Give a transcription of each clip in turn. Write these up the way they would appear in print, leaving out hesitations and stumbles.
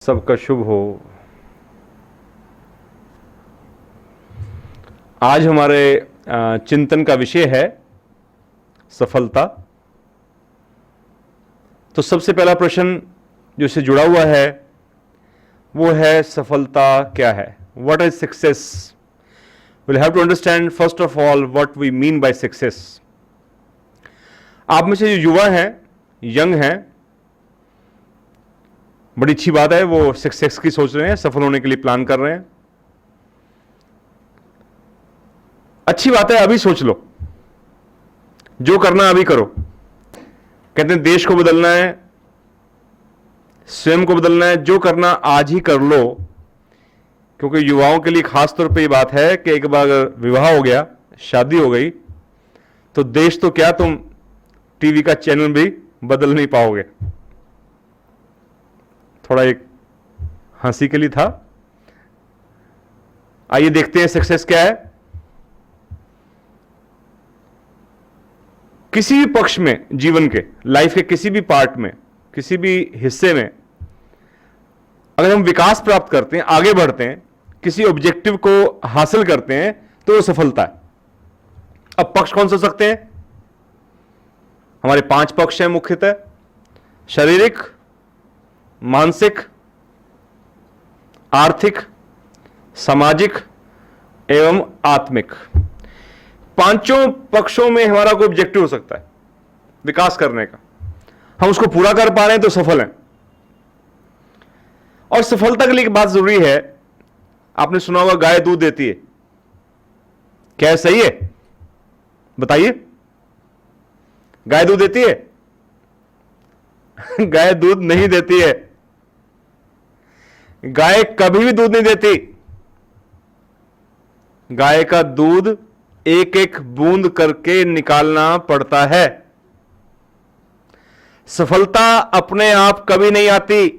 सबका शुभ हो। आज हमारे चिंतन का विषय है सफलता। तो सबसे पहला प्रश्न जो इससे जुड़ा हुआ है वो है सफलता क्या है? What is success? Will have to understand first of all what we mean by success. आप में से जो युवा हैं, यंग हैं, बड़ी अच्छी बात है, वो सक्सेस की सोच रहे हैं, सफल होने के लिए प्लान कर रहे हैं। अच्छी बात है, अभी सोच लो, जो करना है अभी करो। कहते हैं देश को बदलना है, स्वयं को बदलना है, जो करना आज ही कर लो। क्योंकि युवाओं के लिए खास तौर पे ये बात है कि एक बार अगर विवाह हो गया, शादी हो गई, तो देश तो क्या, तुम टीवी का चैनल भी बदल नहीं पाओगे। थोड़ा एक हंसी के लिए था। आइए देखते हैं सक्सेस क्या है। किसी भी पक्ष में, जीवन के, लाइफ के किसी भी पार्ट में, किसी भी हिस्से में अगर हम विकास प्राप्त करते हैं, आगे बढ़ते हैं, किसी ऑब्जेक्टिव को हासिल करते हैं, तो वो सफलता है। अब पक्ष कौन से हो सकते हैं? हमारे 5 पक्ष हैं मुख्यतः: शारीरिक, मानसिक, आर्थिक, सामाजिक एवं आत्मिक। 5 पक्षों में हमारा कोई ऑब्जेक्टिव हो सकता है विकास करने का। हम उसको पूरा कर पा रहे हैं तो सफल हैं। और सफलता के लिए एक बात जरूरी है, आपने सुना होगा गाय दूध देती है। क्या है, सही है? बताइए, गाय दूध देती है? गाय दूध नहीं देती है। गाय कभी भी दूध नहीं देती। गाय का दूध एक एक बूंद करके निकालना पड़ता है। सफलता अपने आप कभी नहीं आती।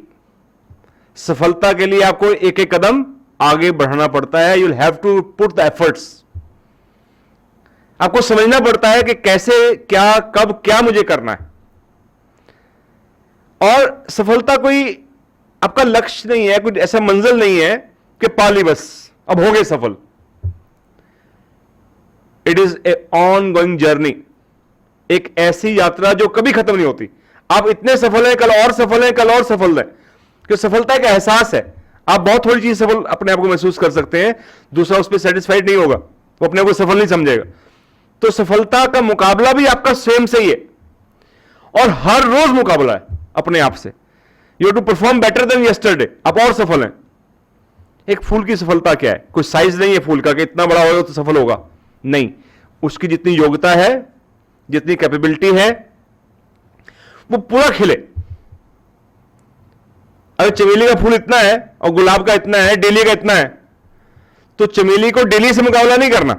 सफलता के लिए आपको एक एक कदम आगे बढ़ाना पड़ता है। You will have to put the efforts. आपको समझना पड़ता है कि कैसे, क्या, कब, क्या मुझे करना है। और सफलता कोई आपका लक्ष्य नहीं है, कोई ऐसा मंजिल नहीं है कि पा ली बस, अब हो गए सफल। It is a on going journey, एक ऐसी यात्रा जो कभी खत्म नहीं होती। आप इतने सफल हैं, कल और सफल हैं, कल और सफल हैं। क्योंकि सफलता एक एहसास है। आप बहुत थोड़ी चीज सफल अपने आप को महसूस कर सकते हैं, दूसरा उस पर सेटिस्फाइड नहीं होगा, वो अपने आप को सफल नहीं समझेगा। तो सफलता का मुकाबला भी आपका स्वयं से ही है, और हर रोज मुकाबला है अपने आप से। You to perform better than yesterday. आप और सफल हैं। एक फूल की सफलता क्या है? कोई साइज नहीं है फूल का कि इतना बड़ा होगा तो सफल होगा, नहीं। उसकी जितनी योग्यता है, जितनी कैपेबिलिटी है, वो पूरा खिले। अगर चमेली का फूल इतना है और गुलाब का इतना है, डेली का इतना है, तो चमेली को डेली से मुकाबला नहीं करना।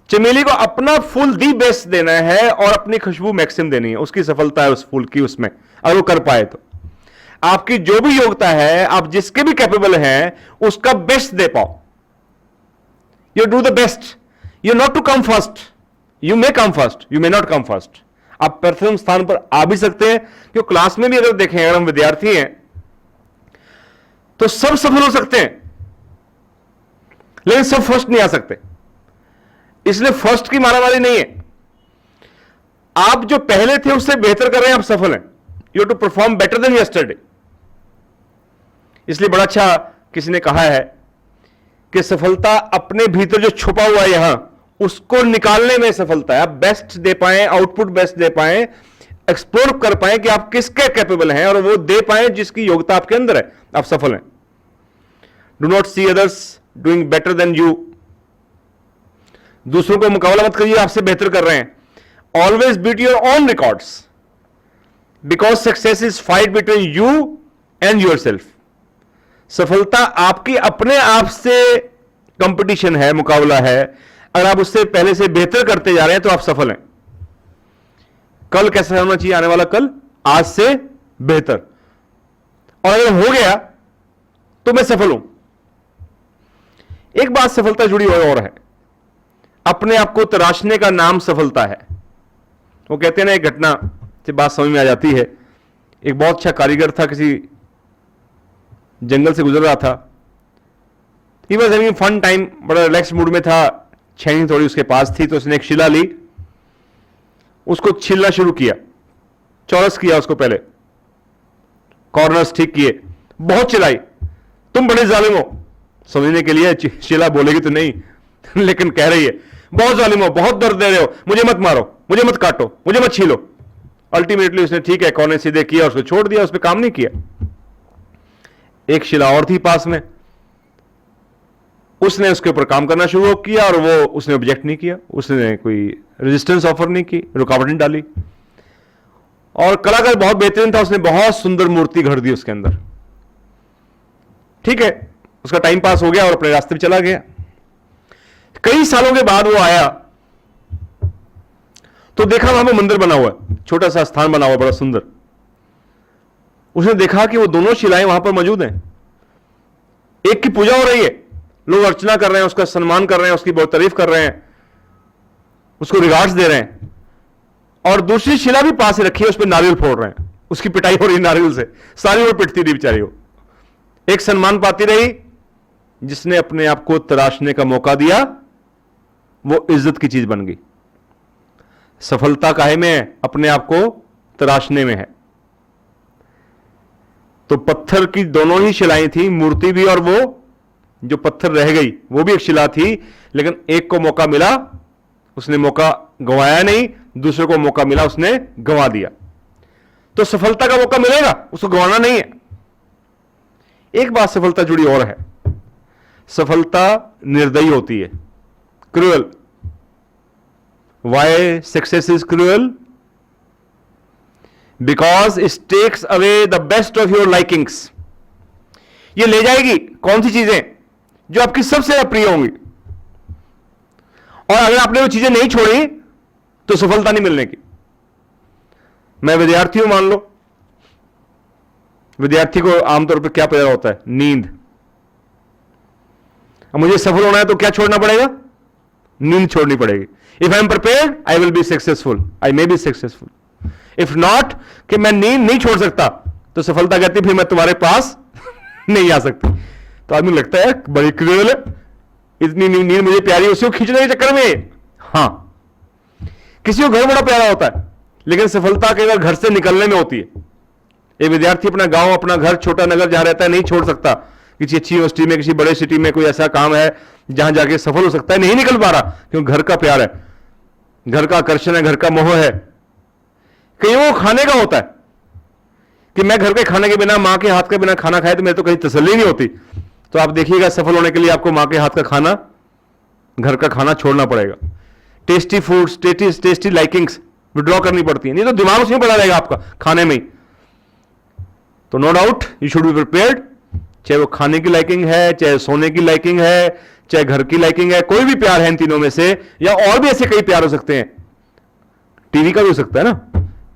चमेली को अपना फूल दी बेस्ट देना है और अपनी खुशबू मैक्सिमम देनी है। उसकी सफलता है उस फूल की, उसमें अगर वो कर पाए तो। आपकी जो भी योग्यता है, आप जिसके भी कैपेबल हैं, उसका बेस्ट दे पाओ। You do the best. You not to come first, you may come first, you may not come first. आप प्रथम स्थान पर आ भी सकते हैं। क्योंकि क्लास में भी अगर देखें, अगर हम विद्यार्थी हैं तो सब सफल हो सकते हैं, लेकिन सब फर्स्ट नहीं आ सकते। इसलिए फर्स्ट की मारामारी नहीं है। आप जो पहले थे उससे बेहतर कर रहे हैं, आप सफल हैं। You to perform better than yesterday. इसलिए बड़ा अच्छा किसी ने कहा है कि सफलता अपने भीतर जो छुपा हुआ है यहां, उसको निकालने में सफलता है। आप बेस्ट दे पाएं, आउटपुट बेस्ट दे पाएं, एक्सप्लोर कर पाएं कि आप किसके कैपेबल हैं, और वो दे पाएं जिसकी योग्यता आपके अंदर है, आप सफल हैं। Do not see others doing better than you. दूसरों को मुकाबला मत करिए, आपसे बेहतर कर रहे हैं। Always beat your own records, because success is fight between you and yourself. सफलता आपकी अपने आप से कंपटीशन है, मुकाबला है। अगर आप उससे पहले से बेहतर करते जा रहे हैं तो आप सफल हैं। कल कैसा होना चाहिए? आने वाला कल आज से बेहतर। और अगर हो गया तो मैं सफल हूं। एक बात सफलता जुड़ी हुई और है, अपने आप को तराशने का नाम सफलता है। वो कहते हैं ना, एक घटना से बात समझ में आ जाती है। एक बहुत अच्छा कारीगर था किसी जंगल से गुजर रहा था। He was having fun time, बड़ा रिलैक्स मूड में था। छैनी थोड़ी उसके पास थी तो उसने एक शिला ली, उसको छीलना शुरू किया, चौरस किया उसको, पहले कॉर्नर्स ठीक किए, बहुत चिल्लाई, तुम बड़े जालिम हो। समझने के लिए शिला बोलेगी तो नहीं लेकिन कह रही है बहुत जालिम हो, बहुत दर्द दे रहे हो, मुझे मत मारो, मुझे मत काटो, मुझे मत छीलो। अल्टीमेटली उसने ठीक है कौने सीधे किया, उसको छोड़ दिया, उस पर काम नहीं किया। एक शिला और थी पास में, उसने उसके ऊपर काम करना शुरू किया और वो उसने ऑब्जेक्ट नहीं किया, उसने कोई रेजिस्टेंस ऑफर नहीं की, रुकावट नहीं डाली। और कलाकार बहुत बेहतरीन था, उसने बहुत सुंदर मूर्ति घड़ दी उसके अंदर। ठीक है, उसका टाइम पास हो गया और अपने रास्ते पे चला गया। कई सालों के बाद वो आया तो देखा वहां पे मंदिर बना हुआ है, छोटा सा स्थान बना हुआ बड़ा सुंदर। उसने देखा कि वो दोनों शिलाएं वहां पर मौजूद हैं। एक की पूजा हो रही है, लोग अर्चना कर रहे हैं, उसका सम्मान कर रहे हैं, उसकी बहुत तारीफ कर रहे हैं, उसको रिगार्ड्स दे रहे हैं। और दूसरी शिला भी पास ही रखी है, उस पर नारियल फोड़ रहे हैं, उसकी पिटाई हो रही है नारियल से, सारी वो पिटती रही बेचारी। वो एक सम्मान पाती रही, जिसने अपने आप को तराशने का मौका दिया वो इज्जत की चीज बन गई। सफलता काहे में है? अपने आप को तराशने में है। तो पत्थर की दोनों ही शिलाएं थी, मूर्ति भी और वो जो पत्थर रह गई वो भी एक शिला थी, लेकिन एक को मौका मिला, उसने मौका गंवाया नहीं, दूसरे को मौका मिला, उसने गंवा दिया। तो सफलता का मौका मिलेगा, उसको गंवाना नहीं है। एक बात सफलता जुड़ी और है, सफलता निर्दयी होती है, cruel. Why success is cruel? Because it takes away the best of your likings. ये ले जाएगी कौन सी चीजें जो आपकी सबसे अप्रिय होंगी, और अगर आपने वो चीजें नहीं छोड़ी तो सफलता नहीं मिलने की। मैं विद्यार्थी हूं, मान लो विद्यार्थी को आमतौर पर क्या पैदा होता है? नींद। अब मुझे सफल होना है तो क्या छोड़ना पड़ेगा? नींद छोड़नी पड़ेगी। If I am prepared I will be successful, I may be successful. If not, कि मैं नींद नहीं छोड़ सकता, तो सफलता कहती फिर मैं तुम्हारे पास नहीं आ सकती। तो आदमी लगता है बड़ी क्रूअल है, इतनी नींद मुझे प्यारी, उसी को खींचने के चक्कर में। हां, किसी को घर बड़ा प्यारा होता है, लेकिन सफलता केवल घर से निकलने में होती है। एक विद्यार्थी अपना गांव, अपना घर, छोटा नगर जहां रहता है नहीं छोड़ सकता। किसी अच्छी यूनिवर्सिटी में, किसी बड़े सिटी में कोई ऐसा काम है जहां जाके सफल हो सकता है, नहीं निकल पा रहा, क्योंकि घर का प्यार है, घर का आकर्षण है, घर का मोह है। कई वो खाने का होता है कि मैं घर के खाने के बिना, मां के हाथ के बिना खाना खाए तो मेरे तो कहीं तसल्ली नहीं होती। तो आप देखिएगा, सफल होने के लिए आपको मां के हाथ का खाना, घर का खाना छोड़ना पड़ेगा। Tasty foods, tasty likings withdraw करनी पड़ती है, नहीं तो दिमाग उसमें पड़ा रहेगा आपका, खाने में ही। तो no doubt you should be prepared, चाहे वो खाने की लाइकिंग है, चाहे सोने की लाइकिंग है, चाहे घर की लाइकिंग है, कोई भी प्यार है इन तीनों में से, या और भी ऐसे कई प्यार हो सकते हैं। टीवी का भी हो सकता है ना,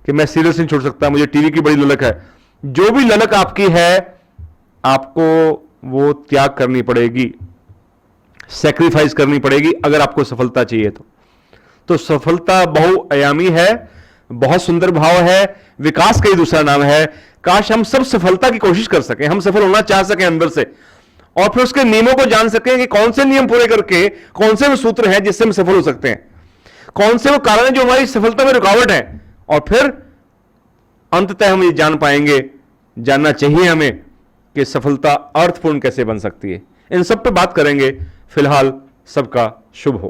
कि मैं सीरियल नहीं छोड़ सकता, मुझे टीवी की बड़ी ललक है। जो भी ललक आपकी है, आपको वो त्याग करनी पड़ेगी, सैक्रिफाइस करनी पड़ेगी, अगर आपको सफलता चाहिए तो सफलता बहुआयामी है, बहुत सुंदर भाव है, विकास का ही दूसरा नाम है। काश हम सब सफलता की कोशिश कर सकें, हम सफल होना चाह सकें अंदर से, और फिर उसके नियमों को जान सकें कि कौन से नियम पूरे करके कौन से वो सूत्र हैं जिससे हम सफल हो सकते हैं, कौन से वो कारण है जो हमारी सफलता में रुकावट है। और फिर अंततः हम ये जान पाएंगे, जानना चाहिए हमें, कि सफलता अर्थपूर्ण कैसे बन सकती है। इन सब पे बात करेंगे। फिलहाल सबका शुभ हो।